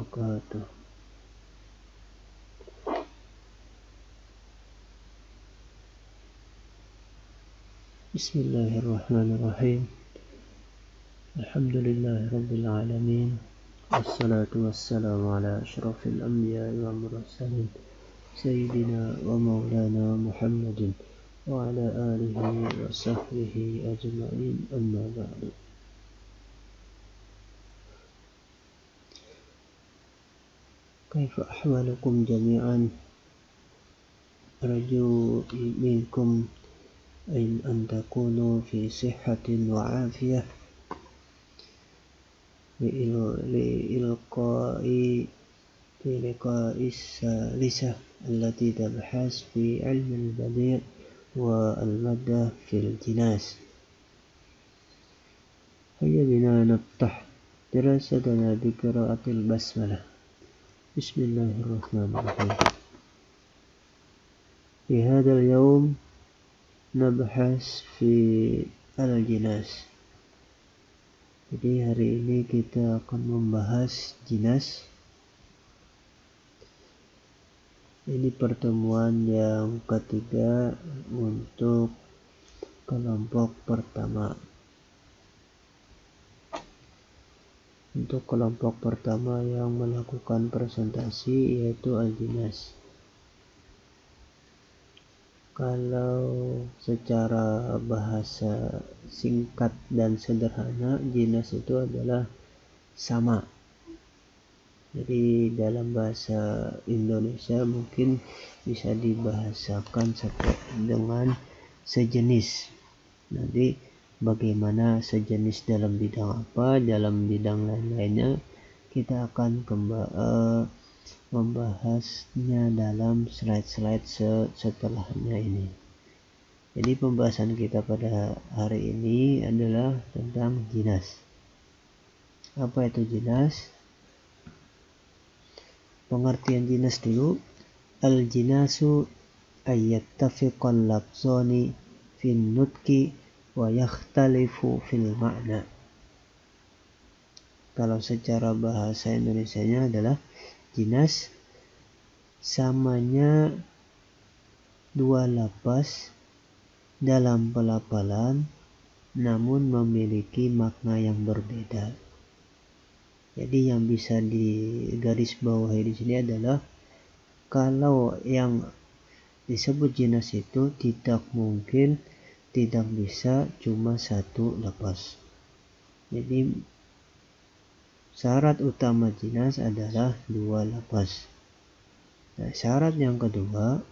wabarakatuh. Bismillahirrahmanirrahim. Alhamdulillahi rabbil alamin. Wassalatu wassalamu ala asyrafil anbiya'i wal mursalin sayyidina wa maulana Muhammadin wa ala alihi wa sahbihi ajma'in, amma ba'du. Kaifa ahwalukum jami'an? Arju minkum an takunu fi sihhatin wa afiyah liqa'i salisah allati tabhas fi ilmi al-badi' wa al-madda fil jinas. Hayya bina naftah dirasadana bi qira'atil basmalah. Bismillahirrahmanirrahim. Di hadzal yawm nabhas fi al-jinas. Jadi hari ini kita akan membahas jinas. Ini pertemuan yang ketiga untuk kelompok pertama. Untuk kelompok pertama yang melakukan presentasi yaitu al-jinas. Kalau secara bahasa singkat dan sederhana, jinas itu adalah sama. Jadi dalam bahasa Indonesia mungkin bisa dibahasakan dengan sejenis. Nanti bagaimana sejenis dalam bidang apa, dalam bidang lain-lainnya kita akan membahasnya dalam slide-slide setelahnya ini. Jadi pembahasan kita pada hari ini adalah tentang jinas. Apa itu jinas? Pengertian jinas dulu. Al-jinasu ayyattafiqal lafzani fin nutqi wa yakhtalifu fil ma'na. Kalau secara bahasa Indonesianya adalah jinas samanya dua lafaz dalam pelafalan namun memiliki makna yang berbeda. Jadi yang bisa digarisbawahi di sini adalah kalau yang disebut jinas itu tidak bisa cuma satu lafaz. Jadi syarat utama jinas adalah dua lafaz. Nah, syarat yang kedua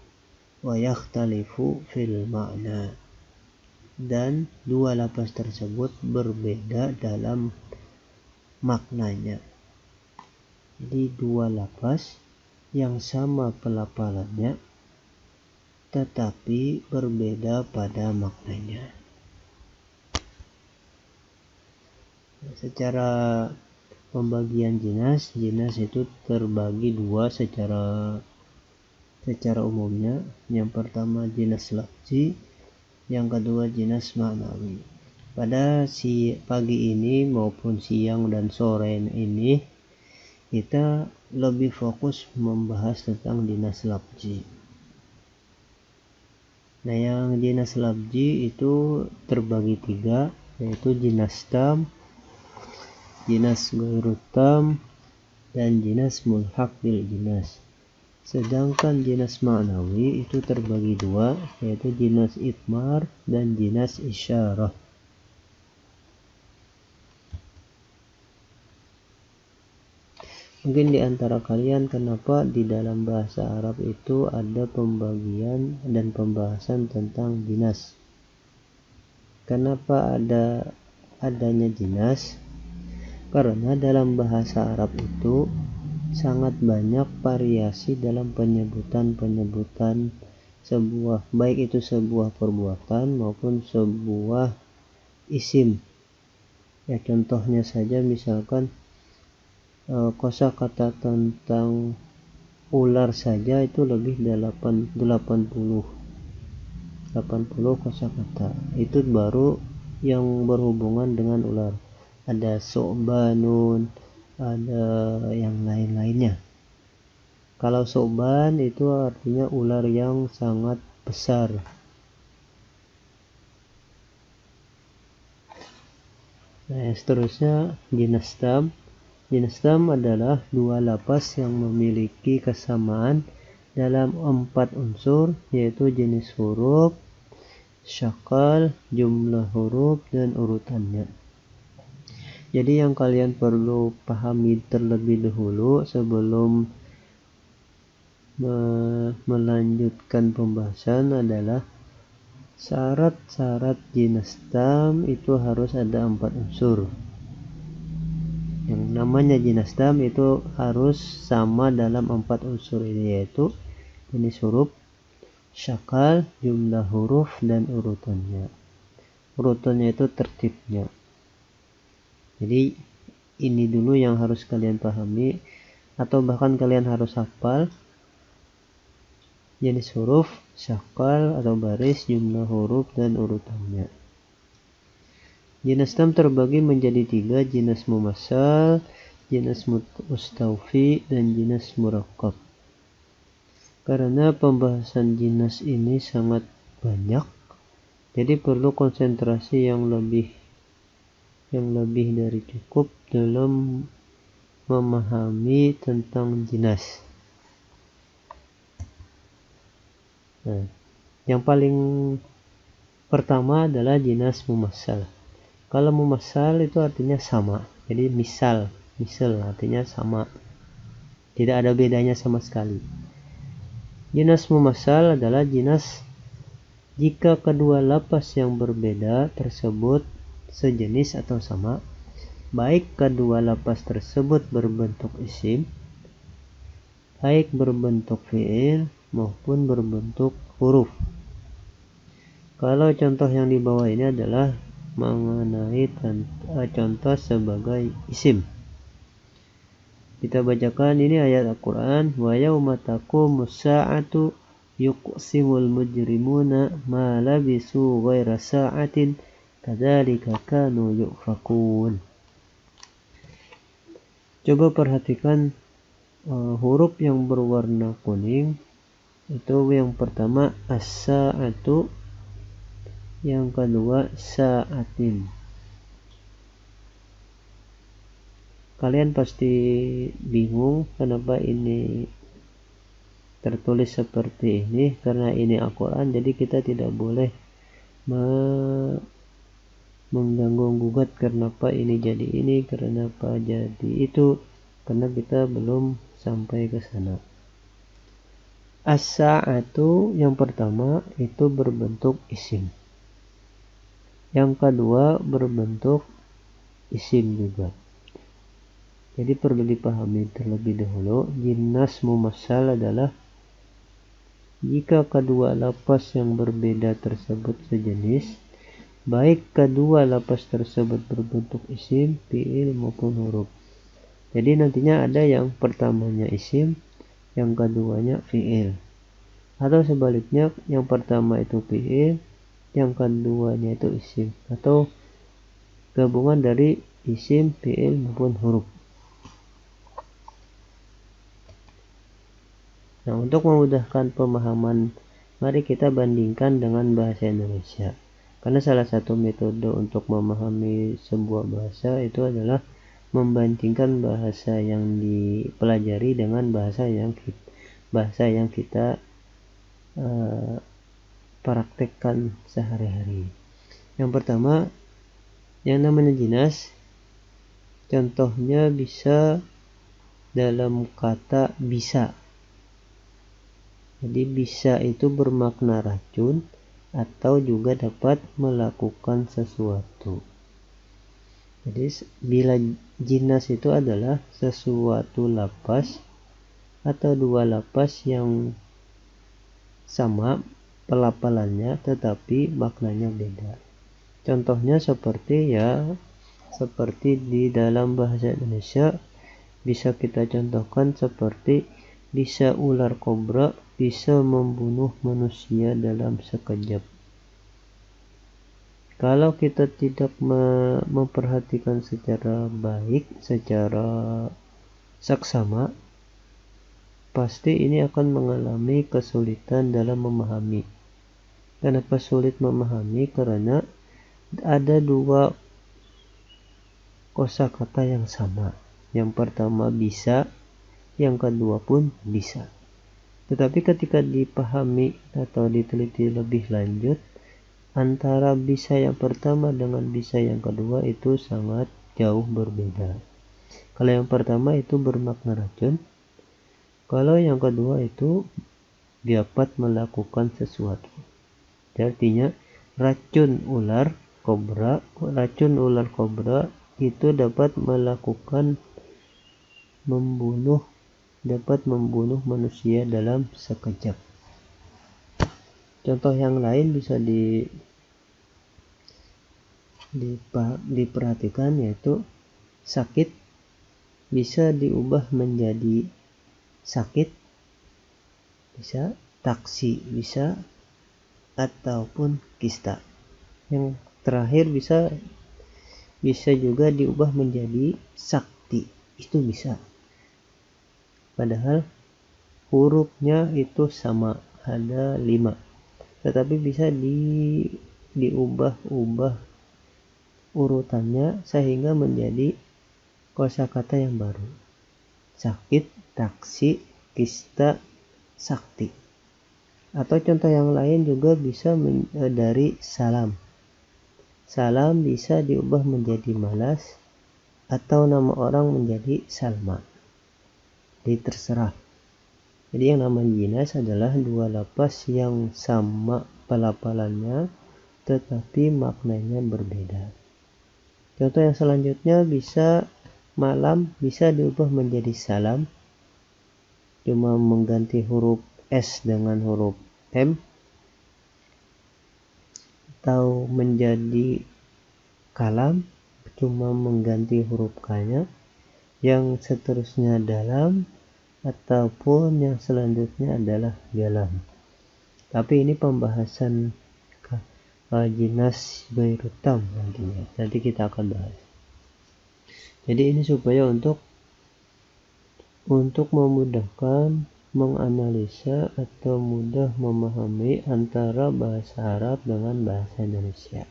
wa yakhtalifu fil ma'na, dan dua lafaz tersebut berbeda dalam maknanya. Jadi dua lafaz yang sama pelafalannya tetapi berbeda pada maknanya. Secara pembagian jinas itu terbagi dua secara umumnya. Yang pertama jinas lafzi, yang kedua jinas ma'nawi. Pada pagi ini maupun siang dan sore ini kita lebih fokus membahas tentang jinas lafzi. Nah, yang jinas lafzi itu terbagi tiga, yaitu jinas tam, jinas ghairu tam, dan jinas mulhaq bil jinas. Sedangkan jinas ma'nawi itu terbagi dua, yaitu jinas itmar dan jinas isyarah. Mungkin di antara kalian kenapa di dalam bahasa Arab itu ada pembagian dan pembahasan tentang jinas? Kenapa adanya jinas? Karena dalam bahasa Arab itu sangat banyak variasi dalam penyebutan sebuah, baik itu sebuah perbuatan maupun sebuah isim. Ya, contohnya saja misalkan kosakata tentang ular saja itu lebih 80 kosakata. Itu baru yang berhubungan dengan ular. Ada su'banun, ada yang lain-lainnya. Kalau soban itu artinya ular yang sangat besar. Nah, seterusnya jinas tam. Jinas tam adalah dua lapas yang memiliki kesamaan dalam 4 unsur, yaitu jenis huruf, syakal, jumlah huruf, dan urutannya. Jadi yang kalian perlu pahami terlebih dahulu sebelum melanjutkan pembahasan adalah syarat-syarat jinas tam itu harus ada 4 unsur. Yang namanya jinas tam itu harus sama dalam 4 unsur ini, yaitu jenis huruf, syakal, jumlah huruf, dan urutannya. Urutannya itu tertibnya. Jadi ini dulu yang harus kalian pahami, atau bahkan kalian harus hafal jenis huruf, syakal atau baris, jumlah huruf, dan urutannya. Jinas tam terbagi menjadi 3, jinas mumassal, jinas mustawfi, dan jinas murakkab. Karena pembahasan jinas ini sangat banyak, jadi perlu konsentrasi yang lebih dari cukup dalam memahami tentang jinas. Nah, yang paling pertama adalah jinas mumassal. Kalau mumassal itu artinya sama. Jadi misal artinya sama. Tidak ada bedanya sama sekali. Jinas mumassal adalah jinas jika kedua lapas yang berbeda tersebut sejenis atau sama, baik kedua lapas tersebut berbentuk isim, baik berbentuk fi'il maupun berbentuk huruf. Kalau contoh yang di bawah ini adalah mengenai contoh sebagai isim. Kita bacakan ini ayat Al-Quran. Wa yawma taqumus sa'atu yuqsimul mujrimuna ma labisu ghaira sa'atin kadzalika kanu yufakun. Coba perhatikan huruf yang berwarna kuning. Itu yang pertama as-sa'atu, yang kedua sa'atin. Kalian pasti bingung kenapa ini tertulis seperti ini, karena ini Al-Quran, jadi kita tidak boleh mengganggu-gugat kenapa ini jadi ini, kenapa jadi itu, karena kita belum sampai ke sana. As-sa'atu yang pertama itu berbentuk isim. Yang kedua berbentuk isim juga. Jadi perlu dipahami terlebih dahulu, jinas mumassal adalah jika kedua lapas yang berbeda tersebut sejenis, baik kedua lapas tersebut berbentuk isim, fi'il maupun huruf. Jadi nantinya ada yang pertamanya isim, yang keduanya fi'il. Atau sebaliknya, yang pertama itu fi'il, yang keduanya itu isim, atau gabungan dari isim, fi'il maupun huruf. Nah, untuk memudahkan pemahaman, mari kita bandingkan dengan bahasa Indonesia. Karena salah satu metode untuk memahami sebuah bahasa itu adalah membandingkan bahasa yang dipelajari dengan bahasa yang kita praktekkan sehari-hari. Yang pertama, yang namanya jinas, contohnya bisa dalam kata bisa. Jadi bisa itu bermakna racun atau juga dapat melakukan sesuatu. Jadi bila jinas itu adalah sesuatu lapas atau dua lapas yang sama pelafalannya tetapi maknanya beda. Contohnya seperti di dalam bahasa Indonesia bisa kita contohkan seperti bisa ular kobra bisa membunuh manusia dalam sekejap. Kalau kita tidak memperhatikan secara baik, secara saksama, pasti ini akan mengalami kesulitan dalam memahami. Kenapa sulit memahami? Karena ada dua kosakata yang sama. Yang pertama bisa, yang kedua pun bisa. Tetapi ketika dipahami atau diteliti lebih lanjut, antara bisa yang pertama dengan bisa yang kedua itu sangat jauh berbeda. Kalau yang pertama itu bermakna racun, kalau yang kedua itu dapat melakukan sesuatu. Artinya racun ular kobra itu dapat membunuh manusia dalam sekejap. Contoh yang lain bisa diperhatikan, yaitu sakit bisa diubah menjadi sakit, bisa taksi, bisa, ataupun kista. Yang terakhir bisa juga diubah menjadi sakti, itu bisa. Padahal hurufnya itu sama, ada 5, tetapi bisa diubah urutannya sehingga menjadi kosakata yang baru. Sakit, taksi, kista, sakti. Atau contoh yang lain juga bisa dari salam. Salam bisa diubah menjadi malas atau nama orang menjadi Salma. Jadi terserah. Jadi yang namanya jinas adalah dua lafaz yang sama pelafalannya tetapi maknanya berbeda. Contoh yang selanjutnya, bisa malam bisa diubah menjadi salam, cuma mengganti huruf S dengan huruf M, atau menjadi kalam, cuma mengganti huruf K-nya, yang seterusnya dalam, ataupun yang selanjutnya adalah galam. Tapi ini pembahasan jinas ghairutam nantinya. Nanti kita akan bahas. Jadi ini supaya untuk memudahkan menganalisa atau mudah memahami antara bahasa Arab dengan bahasa Indonesia.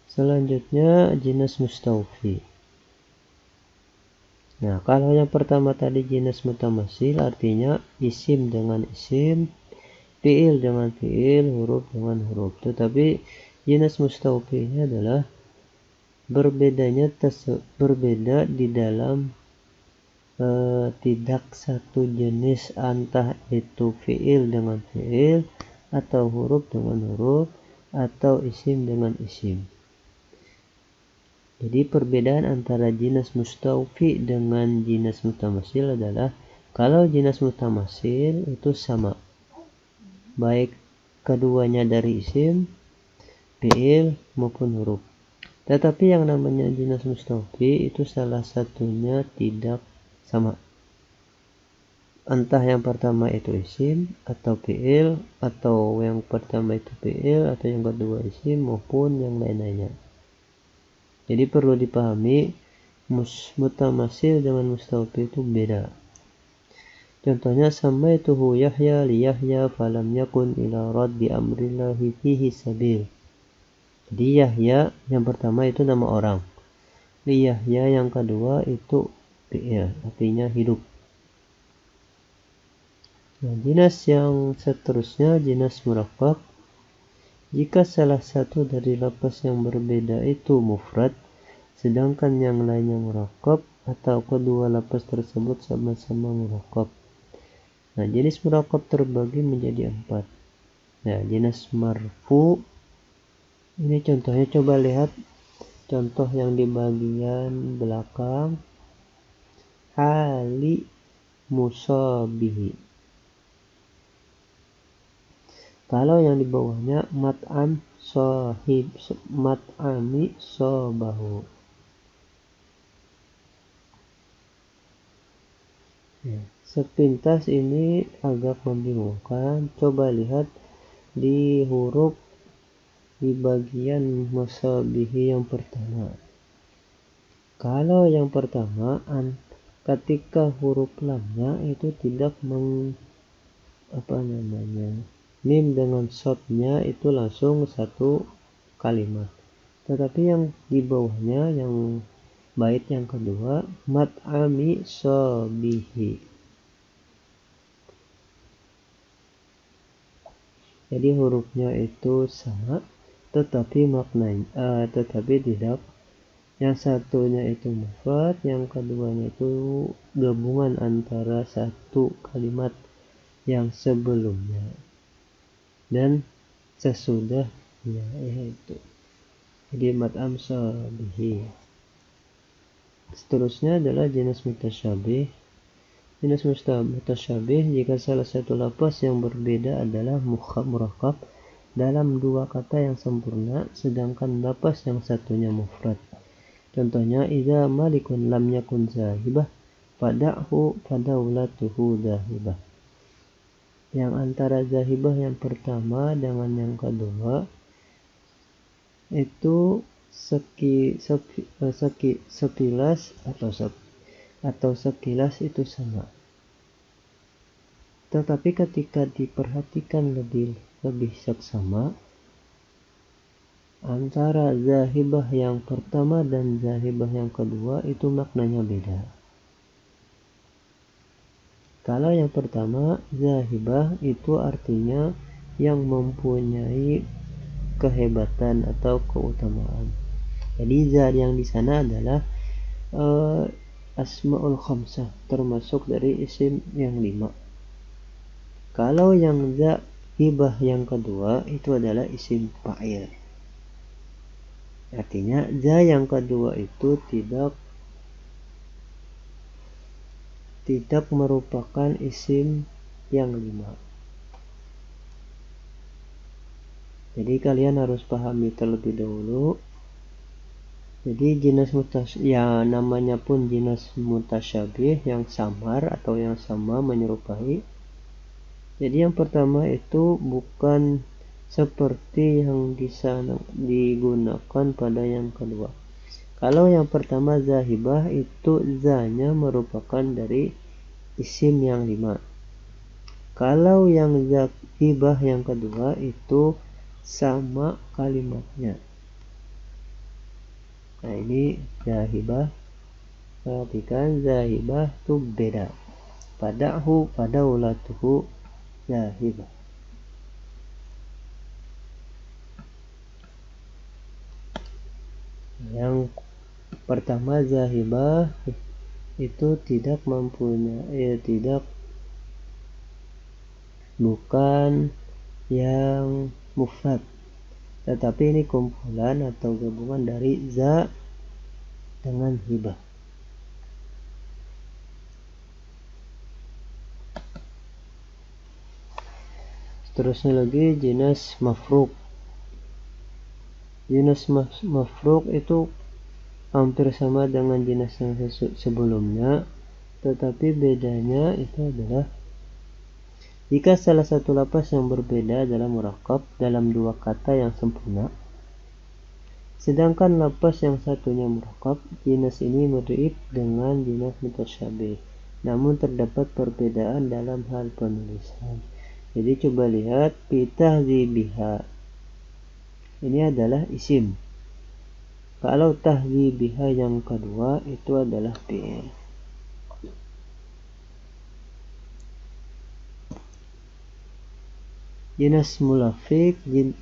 Selanjutnya jinas mustaufi. Nah, kalau yang pertama tadi jinas mutamasil, artinya isim dengan isim, fiil dengan fiil, huruf dengan huruf. Tetapi jinas mustaufi ini adalah berbeda di dalam tidak satu jenis, entah itu fiil dengan fiil, atau huruf dengan huruf, atau isim dengan isim. Jadi perbedaan antara jinas mustaufi dengan jinas mutamasil adalah kalau jinas mutamasil itu sama, baik keduanya dari isim, fiil maupun huruf. Tetapi yang namanya jinas mustaufi itu salah satunya tidak sama. Entah yang pertama itu isim atau fiil, atau yang pertama itu fiil, atau yang kedua isim maupun yang lain-lainnya. Jadi perlu dipahami mutamasil dengan mustaufi itu beda. Contohnya samaituhu Yahya li Yahya falam yakun ila raddi amrillahi fihi sabil. Jadi Yahya yang pertama itu nama orang. Li Yahya yang kedua itu fi'il, artinya hidup. Nah, jinas yang seterusnya jinas murakkab. Jika salah satu dari lafaz yang berbeda itu mufrad, sedangkan yang lainnya murakkab, atau kedua lafaz tersebut sama-sama murakkab. Nah, jenis murakkab terbagi menjadi 4. Nah, jenis marfu, ini contohnya, coba lihat contoh yang di bagian belakang. Hali musabihi. Kalau yang di bawahnya mat'am sahib, mat'ami sobahu. Ya. Sepintas ini agak membingungkan. Coba lihat di huruf di bagian musyabihi yang pertama. Kalau yang pertama, ketika huruf lamnya itu tidak mim dengan shotnya itu langsung satu kalimat. Tetapi yang di bawahnya, yang bait yang kedua, mat'ami sobihi. Jadi hurufnya itu sama, tetapi maknanya tetapi tidak. Yang satunya itu mufrad, yang keduanya itu gabungan antara satu kalimat yang sebelumnya dan sesudahnya, yaitu jadi mat'am sobihi. Seterusnya adalah jenis mutasyabih. Jenis mutasyabih jika salah satu lafaz yang berbeda adalah murakkab dalam dua kata yang sempurna, sedangkan lafaz yang satunya mufrad. Contohnya, idza malikun lam yakun zahibah fada'hu fadaulatuhu zahibah. Yang antara zahibah yang pertama dengan yang kedua itu sekilas atau sekilas itu sama. Tetapi ketika diperhatikan lebih seksama, antara zahibah yang pertama dan zahibah yang kedua itu maknanya beda. Kalau yang pertama, zahibah itu artinya yang mempunyai kehebatan atau keutamaan. Jadi za yang di sana adalah asmaul khamsah, termasuk dari isim yang 5. Kalau yang za hibah yang kedua itu adalah isim fa'il. Artinya za yang kedua itu tidak merupakan isim yang 5. Jadi kalian harus pahami terlebih dahulu. Jadi jenis namanya pun jenis mutasyabih, yang samar atau yang sama menyerupai. Jadi yang pertama itu bukan seperti yang digunakan pada yang kedua. Kalau yang pertama zahibah itu za-nya merupakan dari isim yang 5. Kalau yang zahibah yang kedua itu sama kalimatnya. Nah, ini zahibah. Perhatikan, zahibah itu beda. Pada'hu padaulatuhu zahibah. Yang pertama zahibah itu bukan yang mufrad, tetapi ini kumpulan atau gabungan dari za dengan hibah. Seterusnya lagi jenis mafruq. Jenis mafruq itu hampir sama dengan jenis yang sebelumnya, tetapi bedanya itu adalah jika salah satu lafaz yang berbeda adalah murakkab dalam dua kata yang sempurna, sedangkan lafaz yang satunya murakkab, jenis ini mirip dengan jenis mutasyabih, namun terdapat perbedaan dalam hal penulisan. Jadi coba lihat, bitahdzibiha ini adalah isim. Kalau tahdzibiha yang kedua itu adalah fi'il. Jenis mulafik,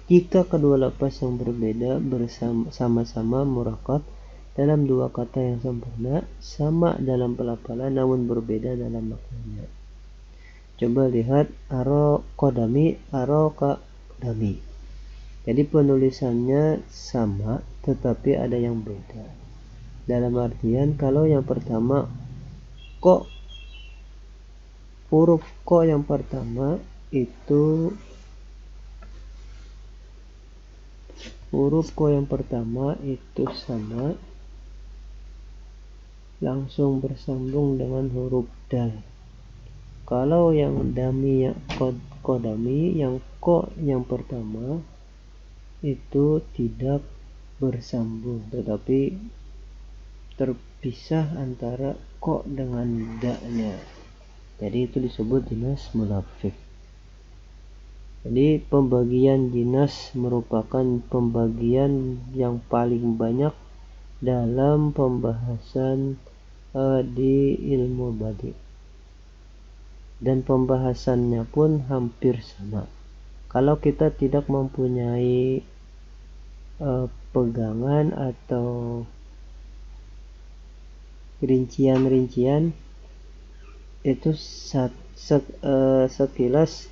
jika kedua lafaz yang berbeda sama-sama murakkab dalam dua kata yang sempurna, sama dalam pelafalan namun berbeda dalam maknanya. Coba lihat aroqadami, aroqadami. Jadi penulisannya sama tetapi ada yang beda. Dalam artian kalau yang pertama huruf ko yang pertama itu sama, langsung bersambung dengan huruf dal. kalau yang dami yang kodami, yang ko yang pertama itu tidak bersambung, tetapi terpisah antara ko dengan da-nya. Jadi itu disebut jinas mulafik. Jadi pembagian jinas merupakan pembagian yang paling banyak dalam pembahasan di ilmu badi, dan pembahasannya pun hampir sama. Kalau kita tidak mempunyai pegangan atau rincian-rincian, itu sekilas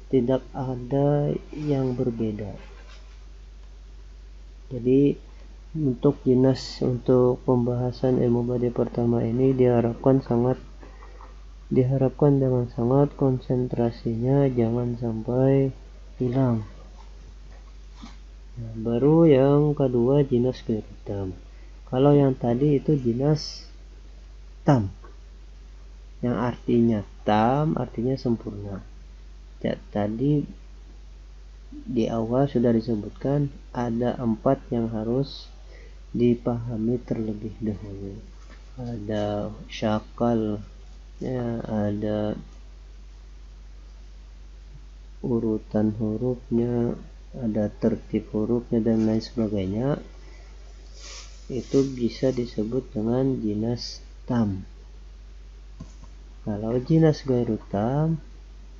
tidak ada yang berbeda. Jadi untuk pembahasan ilmu badi pertama ini diharapkan dengan sangat konsentrasinya jangan sampai hilang. Nah, baru yang kedua jinas ghairu tam. Kalau yang tadi itu jinas tam, yang artinya tam artinya sempurna. Tadi di awal sudah disebutkan ada 4 yang harus dipahami terlebih dahulu. Ada syakal, ya, ada urutan hurufnya, ada tertib hurufnya dan lain sebagainya. Itu bisa disebut dengan jinas tam. Kalau jinas ghairu tam,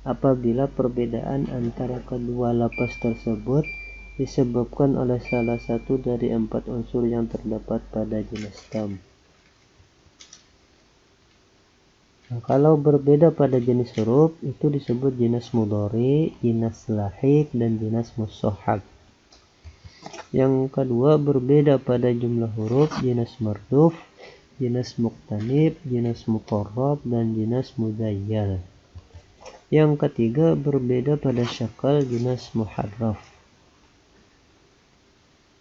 apabila perbedaan antara kedua lapas tersebut disebabkan oleh salah satu dari 4 unsur yang terdapat pada jinas tam. Nah, kalau berbeda pada jenis huruf itu disebut jinas mudhari, jinas lahik, dan jinas mushahhab. Yang kedua berbeda pada jumlah huruf, jinas marduf, jinas muqtanib, jinas muqarrab, dan jinas mudayyal. Yang ketiga berbeda pada syakal, jinas muharraf.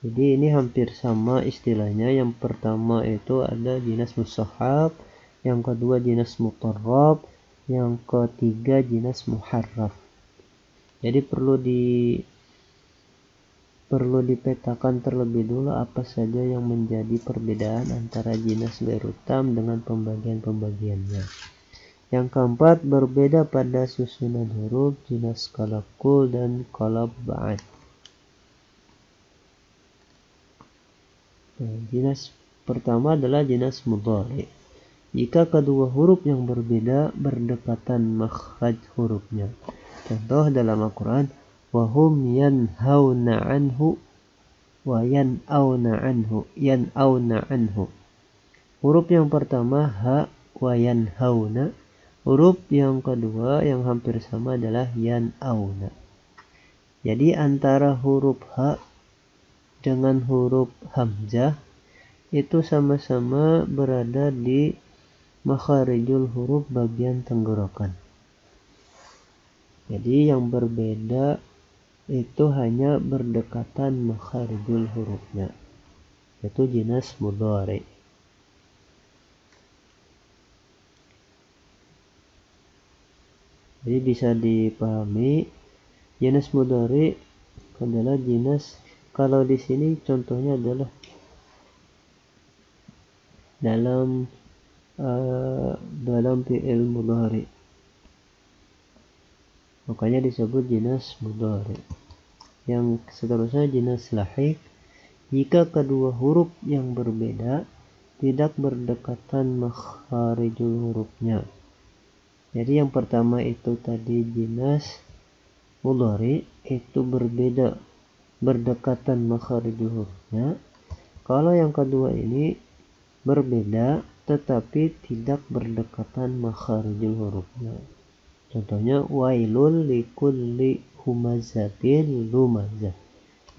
Jadi ini hampir sama istilahnya. Yang pertama itu ada jinas mushahhab, yang kedua jinas muqarrab, yang ketiga jinas muharraf. Jadi perlu dipetakan terlebih dulu apa saja yang menjadi perbedaan antara jinas ghairu tam dengan pembagian-pembagiannya. Yang keempat berbeda pada susunan huruf, jinas qalab kul dan qalab ba'ad. Nah, jinas pertama adalah jinas mudhari. Jika kedua huruf yang berbeda berdekatan makhraj hurufnya. Contoh dalam Al-Quran, wahum yanhauna anhu wa yan'auna anhu. Huruf yang pertama ha wa yanhauna. Huruf yang kedua yang hampir sama adalah yan'auna. Jadi antara huruf ha dengan huruf hamzah itu sama-sama berada di makharijul huruf bagian tenggorokan. Jadi yang berbeda itu hanya berdekatan makharijul hurufnya, yaitu jinas mudhari. Jadi bisa dipahami jinas mudhari adalah jinas, kalau di sini contohnya adalah dalam fi'il mudhari, makanya disebut jinas mudhari. Yang seterusnya jinas lahik, jika kedua huruf yang berbeda tidak berdekatan makharijul hurufnya. Jadi yang pertama itu tadi jinas mudhari itu berbeda berdekatan makharijul hurufnya. Kalau yang kedua ini berbeda tetapi tidak berdekatan makharijul hurufnya. Contohnya wailul likulli humazatil lumazah.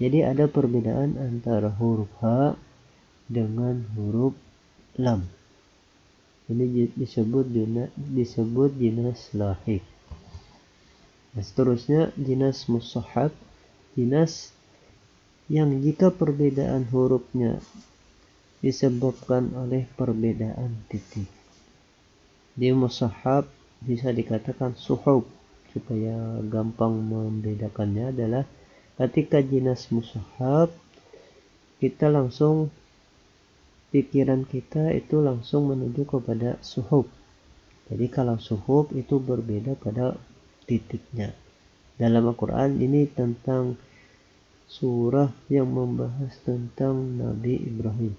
Jadi ada perbedaan antara huruf ha dengan huruf lam. Ini disebut jinas lahik. Nah, seterusnya jinas mushahhab, jinas yang jika perbedaan hurufnya disebabkan oleh perbedaan titik. Di mushahhab bisa dikatakan suhub. Supaya gampang membedakannya adalah ketika jinas mushaf, kita langsung pikiran kita itu langsung menuju kepada suhub. Jadi kalau suhub itu berbeda pada titiknya. Dalam Al-Quran ini tentang surah yang membahas tentang Nabi Ibrahim.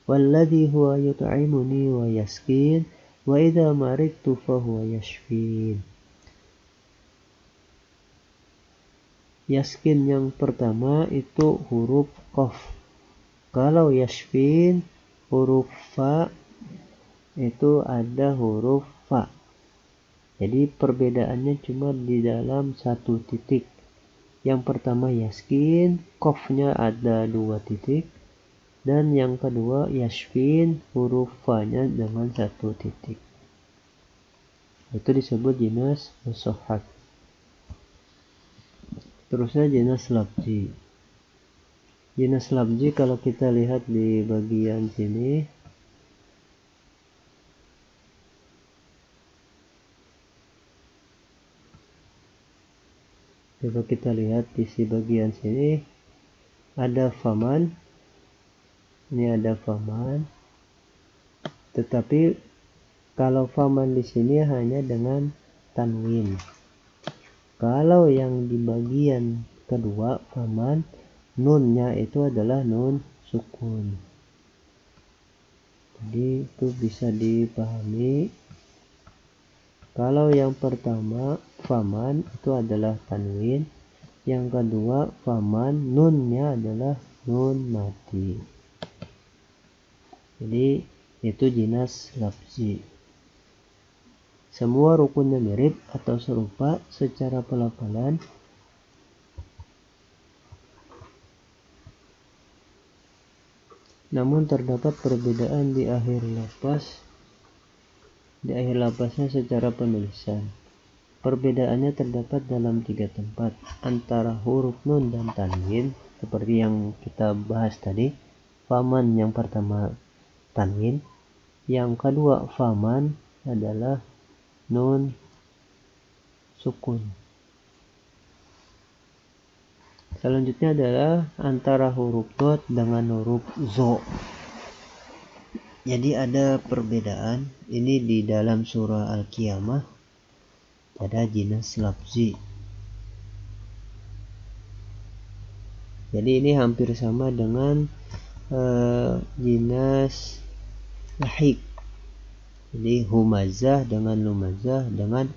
Walladhi huwa yut'imuni wa yaskin wa idza maridtu fahuwa yashfin. Yaskin yang pertama itu huruf qaf. Kalau yashfin huruf fa itu ada huruf fa. Jadi perbedaannya cuma di dalam satu titik. Yang pertama yaskin, qafnya ada 2 titik. Dan yang kedua yashfin, huruf fa-nya dengan 1 titik. Itu disebut jinas mushaf. Terusnya jinas lafzi. Jinas lafzi kalau kita lihat di bagian sini, coba kita lihat di bagian sini ada faman. Ini ada faman. Tetapi kalau faman di sini hanya dengan tanwin. Kalau yang di bagian kedua faman, nunnya itu adalah nun sukun. Jadi itu bisa dipahami. Kalau yang pertama faman itu adalah tanwin, yang kedua faman nunnya adalah nun mati. Jadi itu jinas lafzi. Semua rukunnya mirip atau serupa secara pelafalan. Namun terdapat perbedaan di akhir lafaz. Di akhir lafaznya secara penulisan. Perbedaannya terdapat dalam 3 tempat antara huruf nun dan tanwin, seperti yang kita bahas tadi. Faman yang pertama tanwin, yang kedua faman adalah nun sukun. Selanjutnya adalah antara huruf dot dengan huruf zo. Jadi ada perbedaan ini di dalam surah Al-Qiyamah pada jinas lafzi. Jadi ini hampir sama dengan jinas lahik. Jadi humazah dengan lumazah, dengan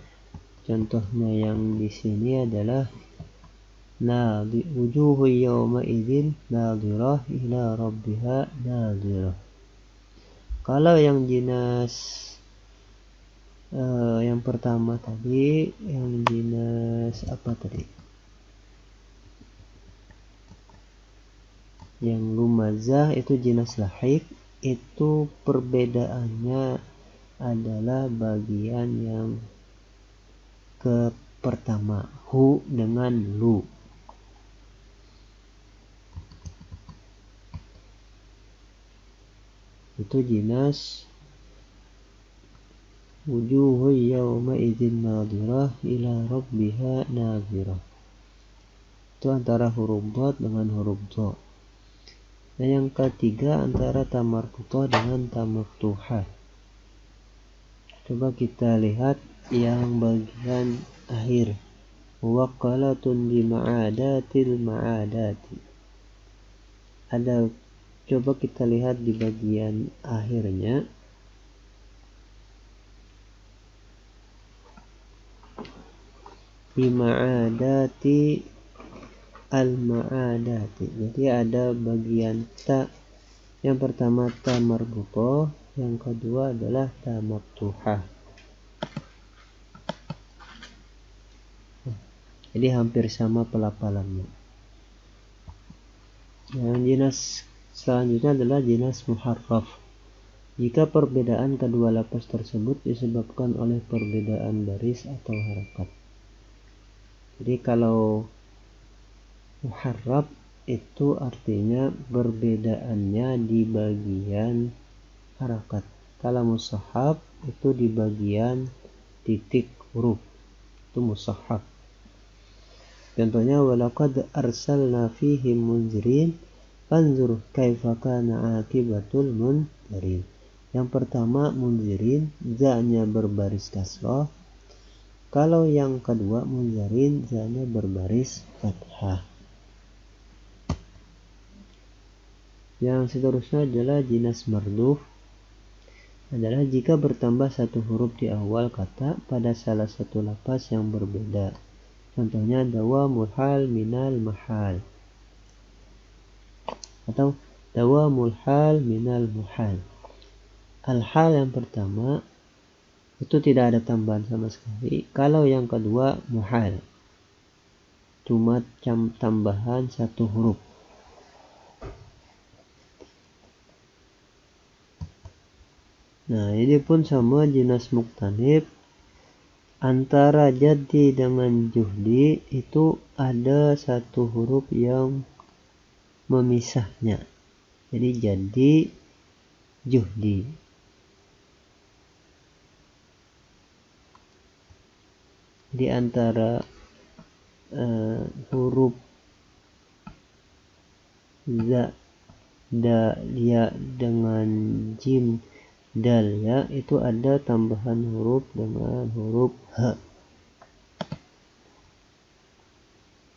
contohnya yang di sini adalah wujuhu yawma idzin nadhirah ila rabbiha nadhirah. Kalau yang jinas yang pertama tadi, yang jinas apa tadi? Yang lumazah itu jinas lahik, itu perbedaannya adalah bagian yang ke pertama, hu dengan lu. Itu jinas wujuhu yawma idzin nadhirah ila rabbiha nadhirah. Itu antara huruf dot dengan huruf dha. Dan yang ketiga antara ta marbuthah dengan ta maftuhah. Coba kita lihat yang bagian akhir. Waqalatun bi ma'adatil ma'adati. Ada, coba kita lihat di bagian akhirnya. Bi ma'adati al-ma'adati. Jadi ada bagian ta. Yang pertama ta marbuthah, yang kedua adalah ta maftuhah. Jadi hampir sama pelafalannya. Yang jinas selanjutnya adalah jinas muharraf. Jika perbedaan kedua lafaz tersebut disebabkan oleh perbedaan baris atau harakat. Jadi kalau muharraf itu artinya perbedaannya di bagian harakat. Kalau mushaf itu di bagian titik huruf, itu mushaf. Contohnya walaqad arsalna fihim munzirin fanzur kaifa kana akibatul munzirin. Yang pertama munzirin, za-nya berbaris kasrah. Kalau yang kedua munzirin, za-nya berbaris fathah. Yang seterusnya adalah jinas marduf, adalah jika bertambah satu huruf di awal kata pada salah satu lafaz yang berbeda. Contohnya dawamul hal minal mahal, atau dawamul hal minal muhal. Al-hal yang pertama itu tidak ada tambahan sama sekali. Kalau yang kedua muhal, cuma tambahan satu huruf. Nah, ini pun sama jinas muktanib. Antara jadi dengan juhdi itu ada satu huruf yang memisahnya. Jadi jadi juhdi. Di antara huruf za, da, ya dengan jim, dal, ya, itu ada tambahan huruf dengan huruf ha.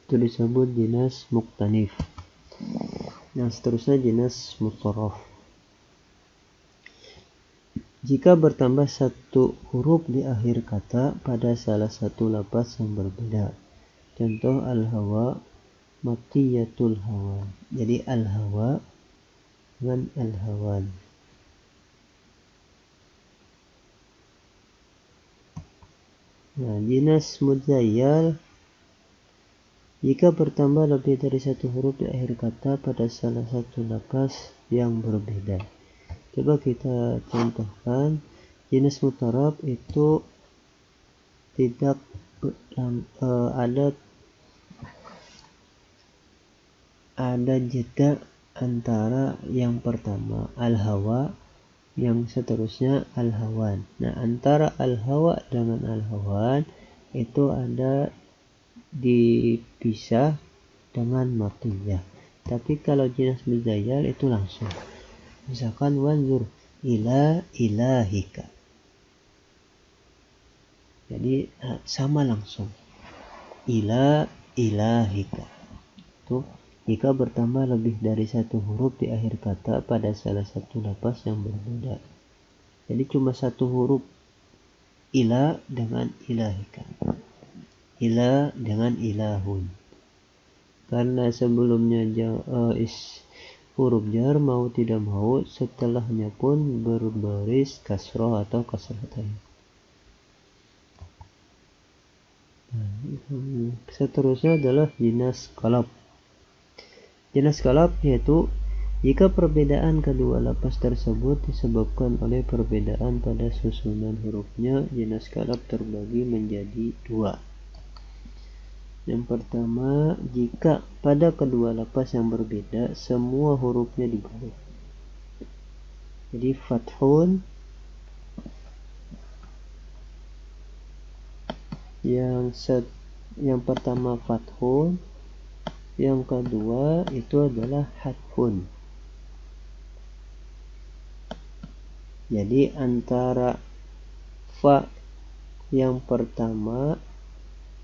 Itu disebut jinas muktanif. Yang seterusnya jinas mutaraf. Jika bertambah satu huruf di akhir kata pada salah satu lafaz yang berbeda. Contoh al-hawa, matiyatul hawa. Jadi al-hawa dengan al-hawan. Nah, jinas muzayyal, jika bertambah lebih dari satu huruf di akhir kata pada salah satu lafaz yang berbeda. Coba kita contohkan. Jinas mutarab itu tidak ada jeda antara yang pertama al-hawa, yang seterusnya al-hawan. Nah, antara al-hawa dengan al-hawan itu ada dipisah dengan matiyah. Tapi kalau jinas muzayyal itu langsung. Misalkan wanzur ila ilahika. Jadi sama langsung. Ila ilahika. Tuh, jika bertambah lebih dari satu huruf di akhir kata pada salah satu lafaz yang berbeda. Jadi cuma satu huruf, ila dengan ilahika, ila dengan ilahun. Karena sebelumnya huruf jar, mau tidak mau setelahnya pun berbaris kasroh atau kasratain. Seterusnya adalah jinas qalab. Jinas qalab yaitu jika perbedaan kedua lafaz tersebut disebabkan oleh perbedaan pada susunan hurufnya, jinas qalab terbagi menjadi dua. Yang pertama, jika pada kedua lafaz yang berbeda semua hurufnya dibalik. Jadi fathun, yang pertama fathun, yang kedua itu adalah hadfun. Jadi antara fa yang pertama,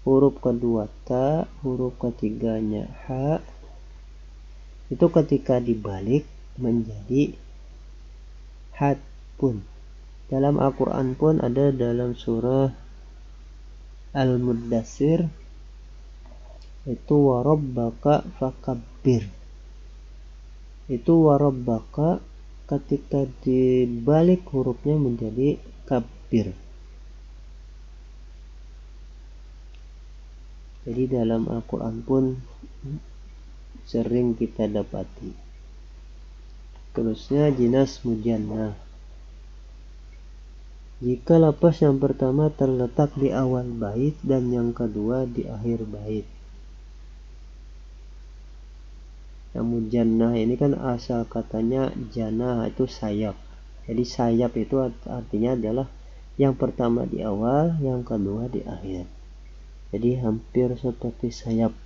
huruf kedua ta, huruf ketiganya ha, itu ketika dibalik menjadi hadfun. Dalam Al-Quran pun ada dalam surah Al-Muddatsir itu warabbaka fakabbir. Itu warabbaka ketika dibalik hurufnya menjadi kabbir. Jadi dalam Al-Quran pun sering kita dapati. Terusnya jinas mujannah. Jika lafaz yang pertama terletak di awal bait dan yang kedua di akhir bait. Yang mujannah ini kan asal katanya jannah itu sayap. Jadi sayap itu artinya adalah Yang pertama di awal, yang kedua di akhir. Jadi hampir seperti sayap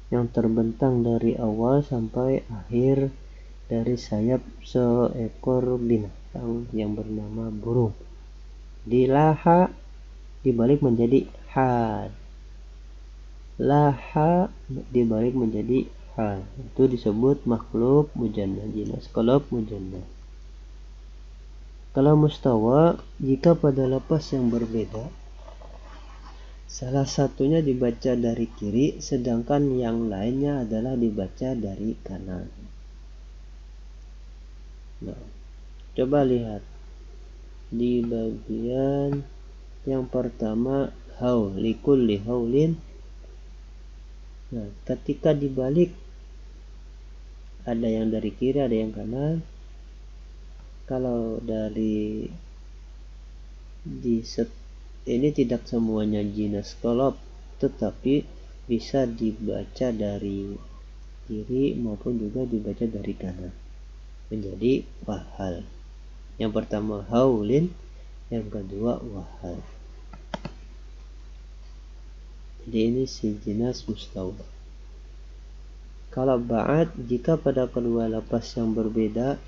yang terbentang dari awal sampai akhir dari sayap seekor binatang yang bernama burung. Di laha dibalik menjadi had. Laha dibalik menjadi had. Itu disebut makhluk mujanna, jinas qalb mujanna. Kalau mustawa, jika pada lafaz yang berbeda salah satunya dibaca dari kiri, sedangkan yang lainnya adalah dibaca dari kanan. Nah, coba lihat di bagian yang pertama, haul, likulli haulin. Nah, ketika dibalik ada yang dari kiri, ada yang kanan. Kalau dari ini tidak semuanya jinas qalb, tetapi bisa dibaca dari kiri maupun juga dibaca dari kanan menjadi wahal. Yang pertama haulin, yang kedua wahal. Jadi ini si jinas mustawa. Kalau ba'ad, jika pada kedua lafaz yang berbeda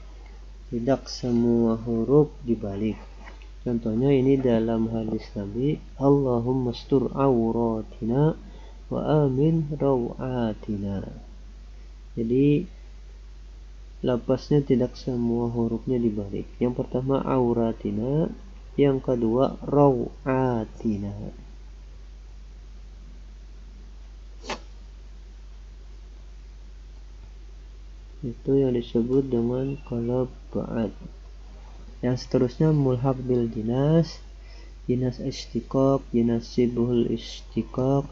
tidak semua huruf dibalik. Contohnya ini dalam hadis Nabi, Allahumma stur auratina wa amin rawatina. Jadi lafaznya tidak semua hurufnya dibalik. Yang pertama auratina, yang kedua rawatina. Itu yang disebut dengan qalb ba'ad. Yang seterusnya mulhaq bil jinas, jinas istiqaq, jinas sibhul istiqaq.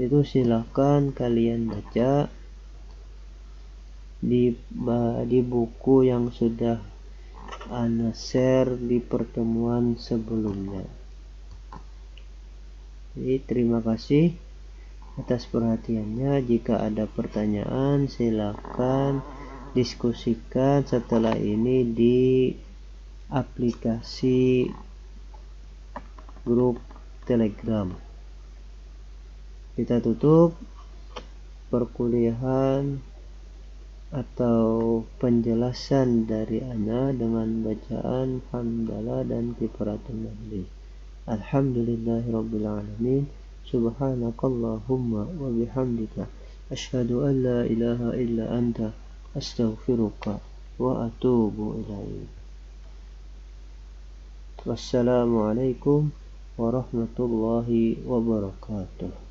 Itu silakan kalian baca di buku yang sudah ana share di pertemuan sebelumnya. Jadi terima kasih atas perhatiannya. Jika ada pertanyaan silakan diskusikan setelah ini di aplikasi grup Telegram. Kita tutup perkuliahan atau penjelasan dari ana dengan bacaan hamdalah dan kifaratul majlis. Alhamdulillahirabbil alamin. Subhanakallahumma wa bihamdika asyhadu an la ilaha illa anta astaghfiruka wa atubu ilaik. Wassalamualaikum warahmatullahi wabarakatuh.